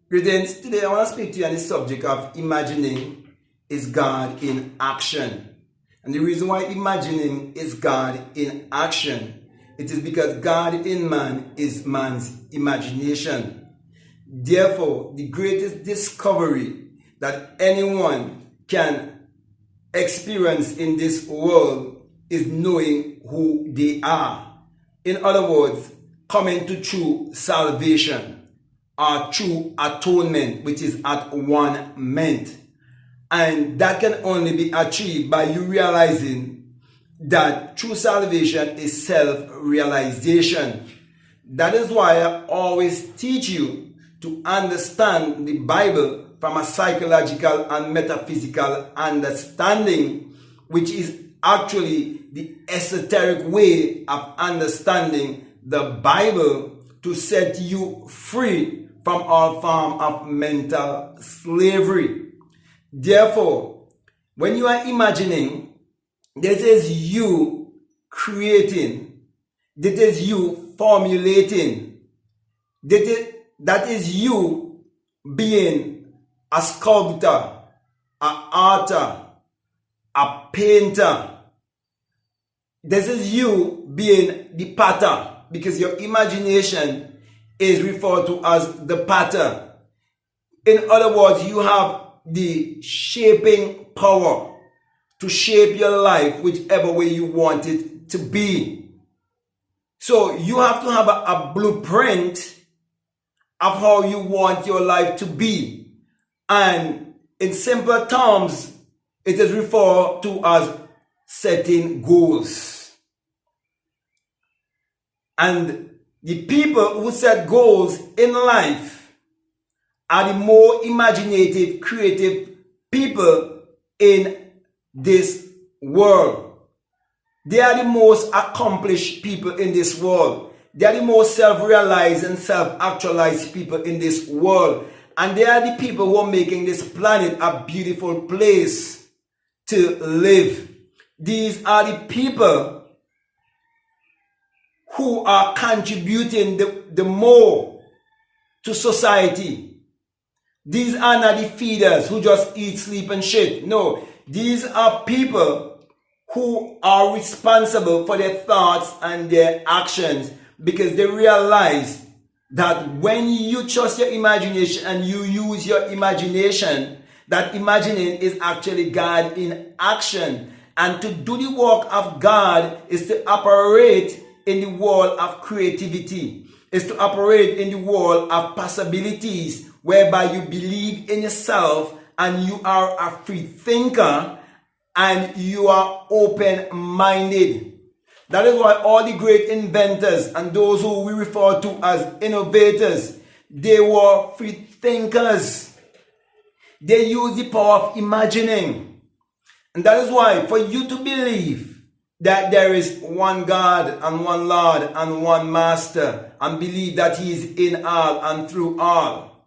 Greetings. Today I want to speak to you on the subject of imagining is God in action. And the reason why imagining is God in action, it is because God in man is man's imagination. Therefore, the greatest discovery that anyone can experience in this world is knowing who they are. In other words, coming to true salvation or true atonement, which is at one ment. And that can only be achieved by you realizing that true salvation is self-realization. That is why I always teach you to understand the Bible from a psychological and metaphysical understanding, which is actually the esoteric way of understanding the Bible to set you free from all form of mental slavery. Therefore, when you are imagining, this is you creating, this is you formulating, that is you being a sculptor, an artist, a painter. This is you being the potter, because your imagination is referred to as the potter. In other words, you have the shaping power to shape your life whichever way you want it to be. So you have to have a blueprint of how you want your life to be. And in simpler terms, it is referred to as setting goals. And the people who set goals in life are the more imaginative, creative people in this world. They are the most accomplished people in this world. They are the most self-realized and self-actualized people in this world. And they are the people who are making this planet a beautiful place to live. These are the people who are contributing the more to society. These are not the feeders who just eat, sleep, and shit. No, these are people who are responsible for their thoughts and their actions, because they realize that when you trust your imagination and you use your imagination, that imagining is actually God in action. And to do the work of God is to operate in the world of creativity, is to operate in the world of possibilities, whereby you believe in yourself and you are a free thinker and you are open-minded. That is why all the great inventors and those who we refer to as innovators, they were free thinkers. They used the power of imagining. And that is why for you to believe that there is one God and one Lord and one Master, and believe that He is in all and through all,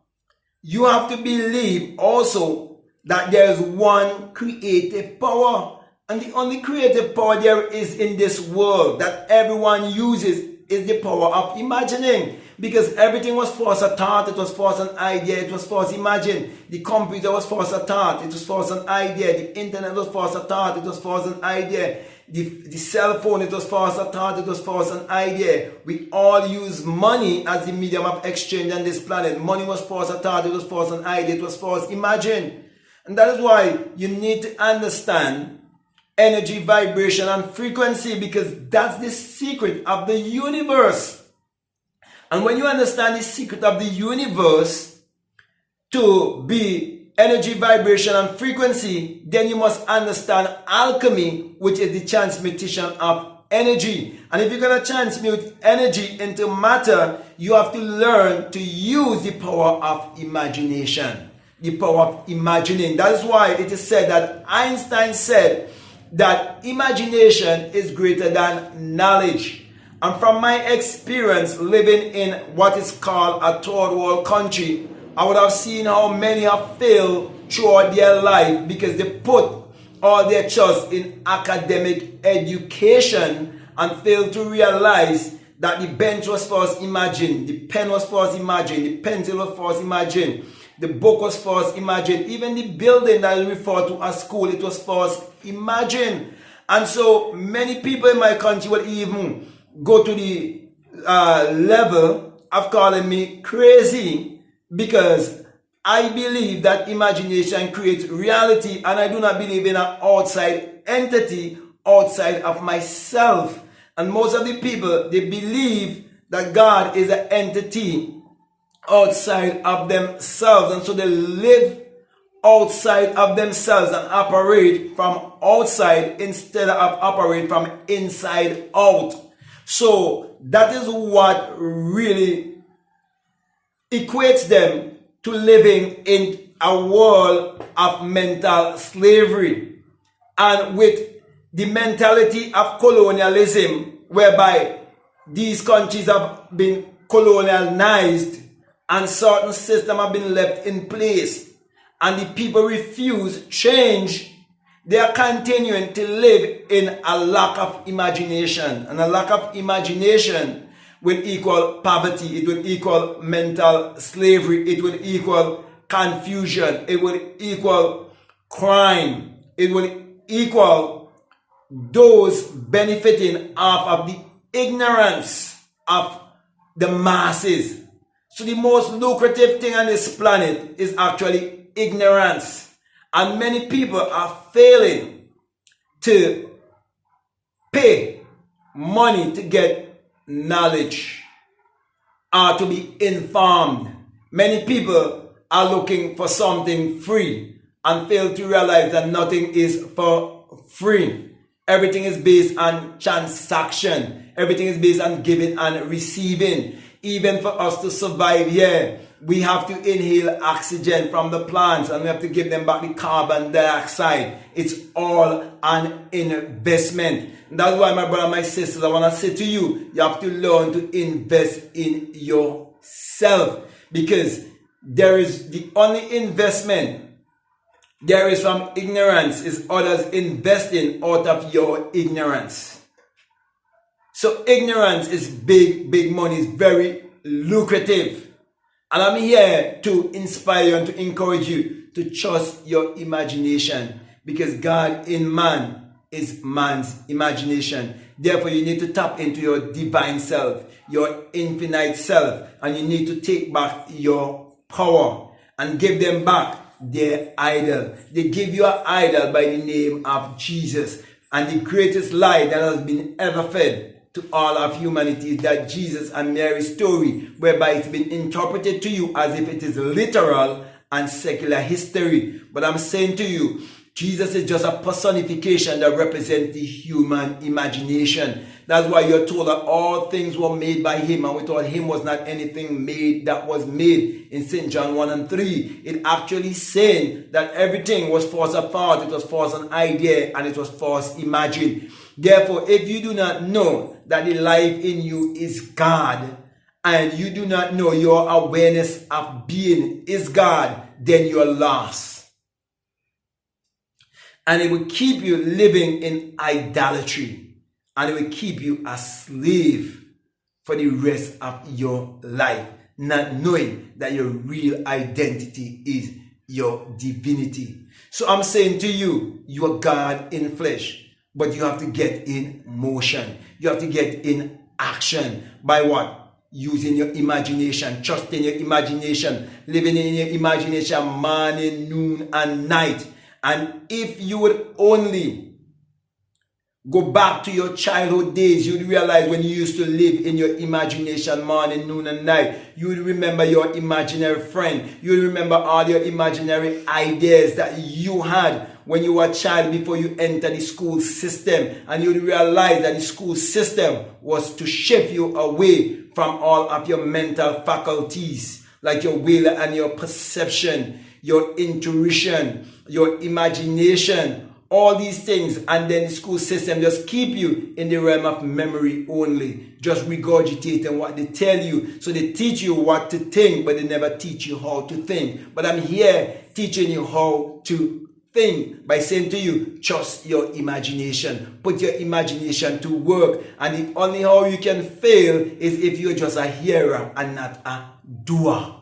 you have to believe also that there is one creative power. And the only creative power there is in this world that everyone uses is the power of imagining. Because everything was first a thought, it was first an idea, it was first imagined. The computer was first a thought, it was first an idea. The internet was first a thought, it was first an idea. The cell phone, it was first a thought, it was first an idea. We all use money as the medium of exchange on this planet. Money was first a thought, it was first an idea, it was first imagined. And that is why you need to understand energy, vibration, and frequency, because that's the secret of the universe. And when you understand the secret of the universe to be energy, vibration, and frequency, then you must understand alchemy, which is the transmutation of energy. And if you're going to transmute energy into matter, you have to learn to use the power of imagination, the power of imagining. That is why it is said that Einstein said that imagination is greater than knowledge. And from my experience living in what is called a third world country, I would have seen how many have failed throughout their life because they put all their trust in academic education and failed to realize that the bench was first imagined, the pen was first imagined, the pencil was first imagined, the book was first imagined, even the building that is referred to as school, it was first imagined. And so many people in my country will even go to the level of calling me crazy, because I believe that imagination creates reality, and I do not believe in an outside entity outside of myself. And most of the people, they believe that God is an entity outside of themselves, and so they live outside of themselves and operate from outside instead of operate from inside out. So that is what really equates them to living in a world of mental slavery, and with the mentality of colonialism, whereby these countries have been colonialized and certain systems have been left in place, and the people refuse change. They are continuing to live in a lack of imagination, and a lack of imagination will equal poverty, it will equal mental slavery, it will equal confusion, it will equal crime, it will equal those benefiting off of the ignorance of the masses. So the most lucrative thing on this planet is actually ignorance. And many people are failing to pay money to get knowledge or to be informed. Many people are looking for something free and fail to realize that nothing is for free. Everything is based on transaction. Everything is based on giving and receiving. Even for us to survive here, we have to inhale oxygen from the plants, and we have to give them back the carbon dioxide. It's all an investment. And that's why, my brother, my sisters, I want to say to you, you have to learn to invest in yourself, because there is the only investment there is from ignorance is others investing out of your ignorance. So ignorance is big money, it's very lucrative. And I'm here to inspire you and to encourage you to trust your imagination, because God in man is man's imagination. Therefore, you need to tap into your divine self, your infinite self, and you need to take back your power and give them back their idol. They give you an idol by the name of Jesus. And the greatest lie that has been ever fed to all of humanity is that Jesus and Mary's story, whereby it's been interpreted to you as if it is literal and secular history. But I'm saying to you, Jesus is just a personification that represents the human imagination. That's why you're told that all things were made by him, and without him was not anything made that was made. In St. John 1 and 3, it actually saying that everything was first a thought, it was first an idea, and it was first imagined. Therefore, if you do not know that the life in you is God, and you do not know your awareness of being is God, then you're lost. And it will keep you living in idolatry. And it will keep you a slave for the rest of your life, not knowing that your real identity is your divinity. So I'm saying to you, you are God in flesh, but you have to get in motion. You have to get in action. By what? Using your imagination, trusting your imagination, living in your imagination morning, noon, and night. And if you would only go back to your childhood days, you'd realize when you used to live in your imagination morning, noon, and night, you would remember your imaginary friend. You would remember all your imaginary ideas that you had when you were a child before you entered the school system. And you would realize that the school system was to shift you away from all of your mental faculties, like your will and your perception, your intuition, your imagination, all these things. And then the school system just keep you in the realm of memory only, just regurgitating what they tell you. So they teach you what to think, but they never teach you how to think. But I'm here teaching you how to think. thing by saying to you, trust your imagination. Put your imagination to work. And the only how you can fail is if you're just a hearer and not a doer.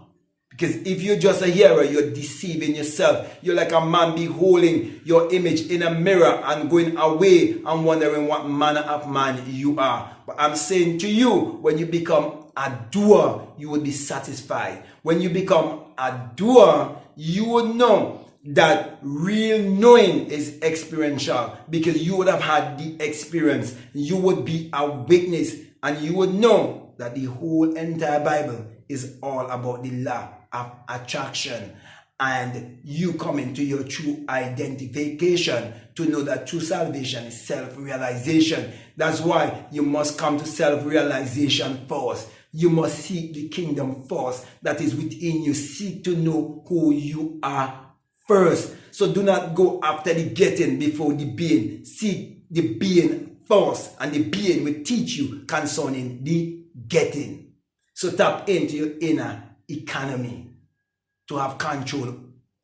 Because if you're just a hearer, you're deceiving yourself. You're like a man beholding your image in a mirror and going away and wondering what manner of man you are. But I'm saying to you, when you become a doer, you will be satisfied. When you become a doer, you will know that real knowing is experiential, because you would have had the experience. You would be a witness, and you would know that the whole entire Bible is all about the law of attraction, and you come into your true identification to know that true salvation is self-realization. That's why you must come to self-realization first. You must seek the kingdom first that is within you. Seek to know who you are first. So do not go after the getting before the being. Seek the being first, and the being will teach you concerning the getting. So tap into your inner economy to have control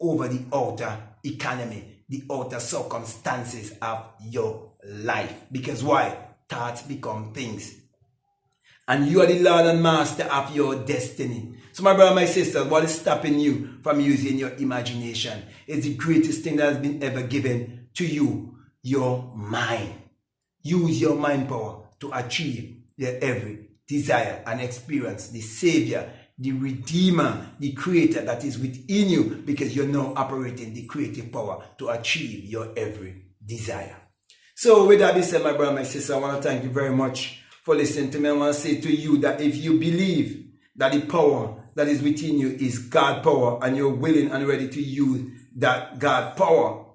over the outer economy, the outer circumstances of your life. Because why? Thoughts become things. And you are the Lord and Master of your destiny. So my brother, my sister, what is stopping you from using your imagination? It's the greatest thing that has been ever given to you, your mind. Use your mind power to achieve your every desire and experience the Savior, the Redeemer, the Creator that is within you, because you're now operating the creative power to achieve your every desire. So with that being said, my brother, my sister, I want to thank you very much for listening to me. I want to say to you that if you believe that the power that is within you is God power, and you're willing and ready to use that God power,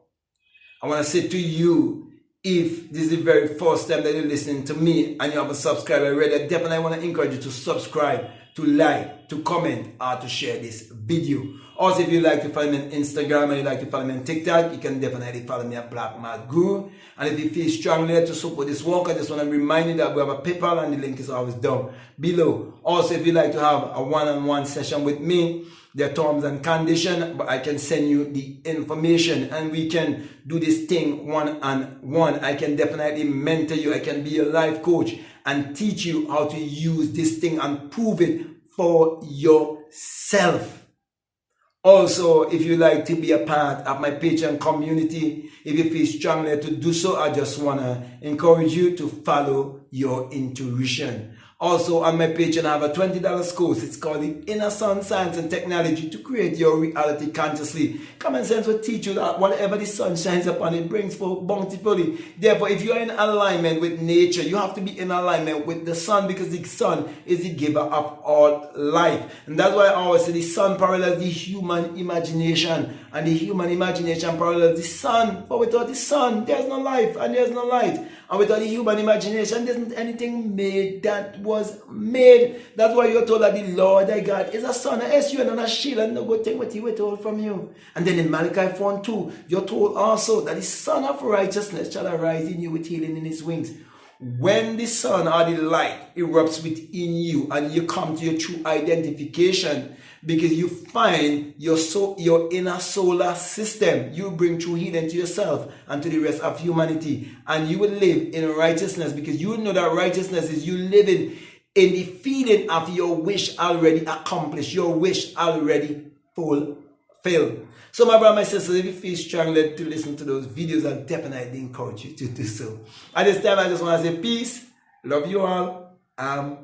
I want to say to you, if this is the very first time that you're listening to me and you have a subscriber already, I definitely want to encourage you to subscribe, to like, to comment, or to share this video. Also, if you like to follow me on Instagram and you like to follow me on TikTok, you can definitely follow me at Black Math Guru. And if you feel strongly to support this work, I just want to remind you that we have a PayPal, and the link is always down below. Also, if you like to have a one-on-one session with me, there are terms and conditions, but I can send you the information and we can do this thing one-on-one. I can definitely mentor you. I can be a life coach and teach you how to use this thing and prove it for yourself. Also, if you like to be a part of my Patreon community, if you feel strongly to do so, I just want to encourage you to follow your intuition. Also, on my Patreon, I have a $20 course. It's called the Inner Sun Science and Technology to Create Your Reality Consciously. Common sense will teach you that whatever the sun shines upon, it brings forth bountifully. Therefore, if you are in alignment with nature, you have to be in alignment with the sun, because the sun is the giver of all life. And that's why I always say the sun parallels the human imagination, and the human imagination parallels the sun. But without the sun, there's no life and there's no light. And without the human imagination, there isn't anything made that was made. That's why you're told that the Lord thy God is a son, a S-U-N, and a shield, and no good thing what he withhold from you. And then in Malachi 4:2, you're told also that the Son of righteousness shall arise in you with healing in his wings. When the sun or the light erupts within you and you come to your true identification, because you find your inner solar system, you bring true healing to yourself and to the rest of humanity, and you will live in righteousness, because you know that righteousness is you living in the feeling of your wish already accomplished, your wish already fulfilled. So my brother, my sister, if you feel strongly to listen to those videos, I'll definitely encourage you to do so. At this time, I just want to say peace, love you all, out.